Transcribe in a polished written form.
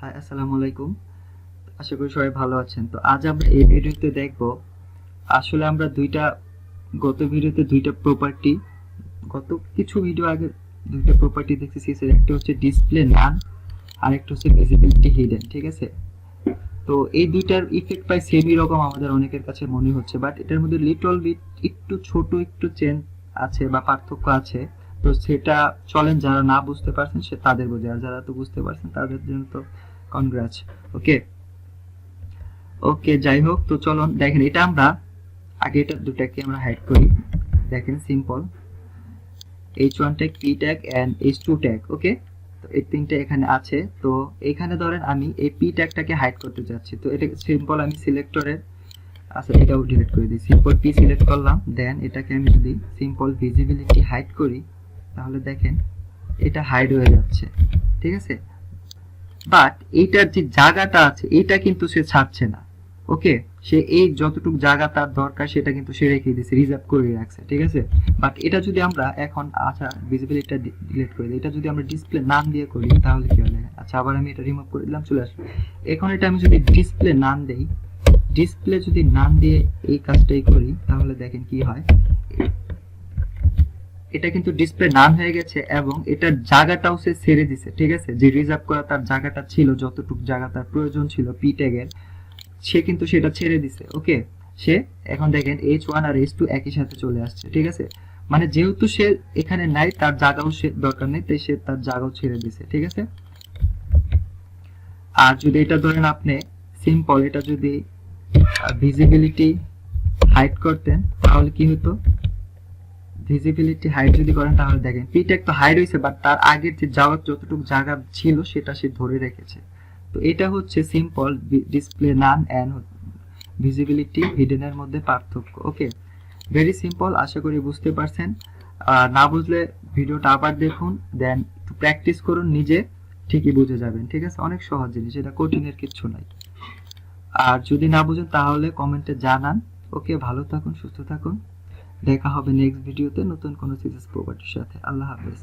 High, আসসালামু আলাইকুম। আশা করি সবাই ভালো আছেন। তো আজ আমরা এই ভিডিওতে দেখব, আসলে আমরা গত ভিডিওতে দুইটা প্রপার্টি, গত কিছু ভিডিও আগে দুইটা প্রপার্টি দেখতেছি। একটা হচ্ছে ডিসপ্লে নান আর একটা হচ্ছে ভিজিবিলিটি হিডেন, ঠিক আছে? তো এই দুইটার ইফেক্ট প্রায় সেমই রকম আমাদের অনেকের কাছে মনে হচ্ছে, বাট এটার মধ্যে লিটল বিট একটু ছোট একটু চেঞ্জ আছে বা পার্থক্য আছে। তো সেটা চলেন, যারা না বুঝতে পারছেন সে তাদের বোঝে, আর যারা তো বুঝতে পারছেন তাদের জন্য তো কনগ্রাচ। ওকে ওকে, যাই হোক, তো চলুন দেখেন, এটা আমরা আগে এটা দুটাকে আমরা হাইড করি। দেখেন simple, h1 tag, p tag and h2 tag. Okay, তো এই তিনটা এখানে আছে। তো এখানে ধরেন আমি এই p ট্যাগটাকে হাইড করতে যাচ্ছি, তো এটা সিম্পল আমি সিলেক্টরের, আচ্ছা এটাও ডিলিট করে দিই। সিম্পল p সিলেক্ট করলাম, দেন এটাকে আমি যদি সিম্পল ভিজিবিলিটি হাইড করি তাহলে দেখেন এটা হাইড হয়ে যাচ্ছে, ঠিক আছে? বাট এইটার যে জায়গাটা আছে এটা কিন্তু সে ছাড়ছে না। ওকে, সে এই যতটুকু জায়গা তার দরকার সেটা কিন্তু সে রেখে দিয়েছে, রিজার্ভ করে রাখছে, ঠিক আছে? বাট এটা যদি আমরা এখন, আচ্ছা ভিজিবিলিটিটা ডিলিট করে দিই, এটা যদি আমরা ডিসপ্লে নাম দিয়ে করি তাহলে কি হবে? আচ্ছা, আবার আমি এটা রিমুভ করে দিলাম, চলে আসলো। এখন এটা আমি যদি ডিসপ্লে নাম দেই, ডিসপ্লে যদি নাম দিয়ে এই কাজটাই করি তাহলে দেখেন কি হয়। এটা কিন্তু ডিসপ্লে নাম হয়ে গেছে এবং এটার জায়গাটাও সে ছেড়ে দিছে, ঠিক আছে? যে রিজার্ভ করা তার জায়গাটা ছিল, যতটুকু জায়গা তার প্রয়োজন ছিল পি ট্যাগের, সে কিন্তু সেটা ছেড়ে দিছে। ওকে, সে এখন দেখেন h1 আর h2 একই সাথে চলে আসছে, ঠিক আছে? মানে যেহেতু সে এখানে নাই, তার জায়গাও সে দরকার নেই, তাই সে তার জায়গাও ছেড়ে দিছে, ঠিক আছে? আর যদি এটা ধরেন আপনি সিম্পল, এটা যদি ভিজিবিলিটি হাইড করতেন তাহলে কি হতো? ভিজিবিলিটি হাইড যদি করেন তাহলে দেখেন পি ট্যাগ তো হাইড হয়েছে, বাট তার আগের যে যাওয়ার যতটুকু জায়গা ছিল সেটা সে ধরে রেখেছে। তো এটা হচ্ছে simple display none and visibility হিডেনের মধ্যে পার্থক্য। ওকে, ভেরি সিম্পল, আশা করি বুঝতে পারছেন। না বুঝলে ভিডিওটা আবার দেখুন, দেন একটু প্র্যাকটিস করুন, নিজে ঠিকই বুঝে যাবেন, ঠিক আছে? অনেক সহজ জিনিস, এটা কঠিনের কিছু নাই। আর যদি না বুঝেন তাহলে কমেন্টে জানান। ওকে, ভালো থাকুন, সুস্থ থাকুন, দেখা হবে নেক্সট ভিডিওতে নতুন কোনো সিরিয়াস প্রপার্টির সাথে। আল্লাহ হাফেজ।